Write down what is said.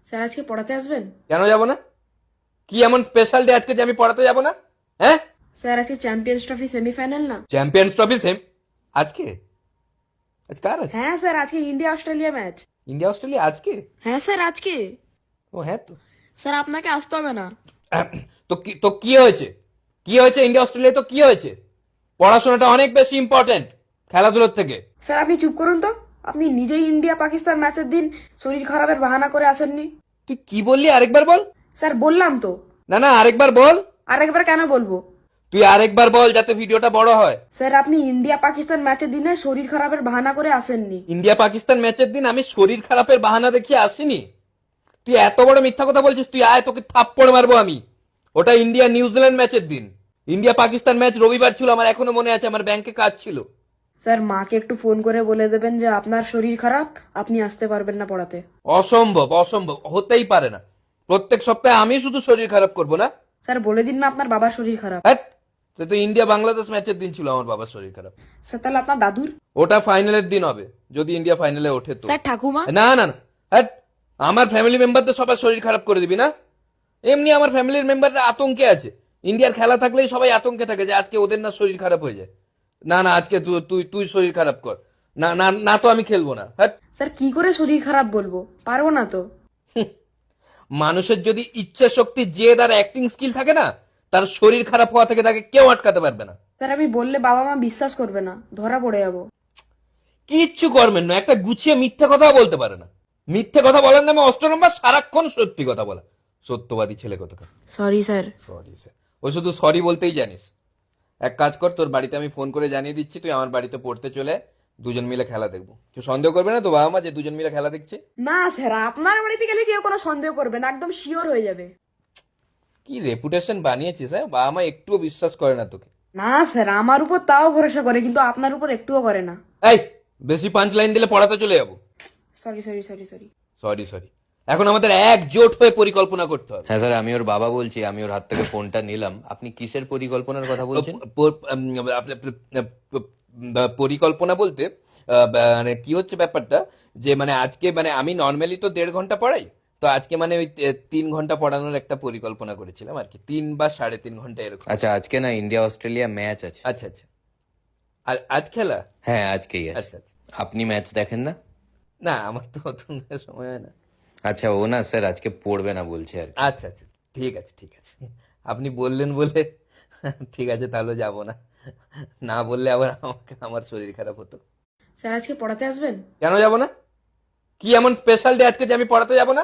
Sir আজকে পড়াতে আসবেন? কেন যাব না? কি এমন স্পেশাল ডে আজকে যে আমি পড়াতে যাব না? হ্যাঁ, স্যার আজকে চ্যাম্পিয়ন্স ট্রফি সেমিফাইনাল না? চ্যাম্পিয়ন্স ট্রফি সেম আজকে? আজ কার আছে? হ্যাঁ স্যার, আজকে India Australia match. India Australia আজকে? হ্যাঁ স্যার আজকে। ও হ্যাঁ তো। স্যার আপনাকে আসতে হবে না। তো কি হয়েছে? কি হয়েছে ইন্ডিয়া অস্ট্রেলিয়া? তো কি হয়েছে? পড়াশোনাটা অনেক বেশি ইম্পর্টেন্ট খেলাধুলোর থেকে। স্যার আপনি চুপ করুন তো। আপনি নিজেই ইন্ডিয়া পাকিস্তান ম্যাচের দিন শরীর খারাপের বাহানা করে আসেননি। তুই কি বললি আরেকবার বল। স্যার বললাম তো। না আরেকবার বল। আরেকবার কেন বলবো? তুই আরেকবার বল যাতে ভিডিওটা বড় হয়। স্যার আপনি ইন্ডিয়া পাকিস্তান ম্যাচের দিনে শরীর খারাপের বাহানা করে আসেননি। ইন্ডিয়া পাকিস্তান ম্যাচের দিন আমি শরীর খারাপের বাহানা দেখিয়ে আসিনি। তুই এত বড় মিথ্যা কথা বলছিস, তুই আয়, তোকে থাপ্পড় মারবো আমি। ওটা ইন্ডিয়া নিউজিল্যান্ড ম্যাচের দিন। ইন্ডিয়া পাকিস্তান ম্যাচ রবিবার ছিল, আমার এখনো মনে আছে, আমার ব্যাংকে কাজ ছিল। স্যার মাকে একটু ফোন করে বলে দেবেন যে আপনার শরীর খারাপ, আপনি আসতে পারবেন না পড়াতে। অসম্ভব, অসম্ভব, হতেই পারে না। প্রত্যেক সপ্তাহে আমি শুধু শরীর খারাপ করবো না? স্যার বলে দিন না আপনার বাবার শরীর খারাপ। হ্যাট, তো ইন্ডিয়া বাংলাদেশ ম্যাচের দিন ছিল আমার বাবার শরীর খারাপ। স্যার তাহলে আপনার দাদুর? ওটা ফাইনালের দিন হবে, যদি ইন্ডিয়া ফাইনালে ওঠে তো। স্যার ঠাকুমা? না, হ্যাট, আমার ফ্যামিলি মেম্বারদের সবার শরীর খারাপ করে দিবি না? এমনি আমার ফ্যামিলির মেম্বাররা আতঙ্কে আছে। ইন্ডিয়ার খেলা থাকলেই সবাই আতঙ্কে থাকে যে আজকে ওদের না শরীর খারাপ হয়ে যায়। না আজকে তুই শরীর খারাপ কর। না তো আমি খেলবো না। হ্যাট। স্যার কি করে শরীর খারাপ বলবো, পারবো না তো। মানুষের যদি ইচ্ছা শক্তি, জেদ আর অ্যাক্টিং স্কিল থাকে না, তার শরীর খারাপ হওয়া থেকে তাকে কেউ আটকাতে পারবে না। স্যার আমি বললে বাবা মা বিশ্বাস করবে না, ধরা পড়ে যাবো। কিচ্ছু করবেন না, একটা গুছিয়ে মিথ্যে কথা বলতে পারে না। মিথ্যে কথা বলার নামে 8 নম্বর, সারাক্ষণ সত্যি কথা বলা। সত্যবাদী ছেলে কোথাকার। Sorry sir. সরি স্যার, ও শুধু সরি বলতেই জানিস। এক কাজ কর, তোর বাড়িতে আমি ফোন করে জানিয়ে দিচ্ছি, তুই আমার বাড়িতে পড়তে চলে আয়, দুজন মিলে খেলা দেখবো। কেউ সন্দেহ করবে না তো বাবা মা যে দুজন মিলে খেলা দেখছে? না স্যার, আপনার বাড়িতে গেলে কেউ কোনো সন্দেহ করবে না, একদম শিওর হয়ে যাবে। কি রেপুটেশন বানিয়েছিস, হ্যাঁ? বাবা মা একটুও বিশ্বাস করে না তোকে। না স্যার, আমার উপর তাও ভরসা করে, কিন্তু আপনার উপর একটুও করে না। এই, বেশি পাঁচ লাইন দিলে পড়াতে চলে যাবো। Sorry sorry sorry sorry. Sorry, এখন আমাদের একজোট হয়ে পরিকল্পনা করতে হবে। হ্যাঁ স্যার, আমি ওর বাবা বলছি। আমি ওর হাত থেকে ফোনটা নিলাম। আপনি কিসের পরিকল্পনার কথা বলছেন? পরিকল্পনা বলতে মানে কি হচ্ছে ব্যাপারটা, যে মানে আজকে মানে আমি নর্মালি তো 1.5 ঘন্টা পড়াই, তো আজকে মানে ওই 3 ঘন্টা পড়ানোর একটা পরিকল্পনা করেছিলাম আর কি, 3 বা 3.5 ঘন্টা এরকম। আচ্ছা, আজকে না ইন্ডিয়া অস্ট্রেলিয়া ম্যাচ আছে। আচ্ছা, আর আজ খেলা? হ্যাঁ আজকেই আছে। আচ্ছা। আপনি ম্যাচ দেখেন না? না, আমার তো অত সময় হয় না। আচ্ছা, ও না স্যার আজকে পড়বে না বলছে আর কি। আচ্ছা, ঠিক আছে, আপনি বললেন বলে ঠিক আছে, তাহলে যাব না। না বললে আবার আমার শরীর খারাপ হতো। স্যার আজকে পড়াতে আসবেন? কেন যাব না? কি এমন স্পেশাল ডে আজকে যে আমি পড়াতে যাব না?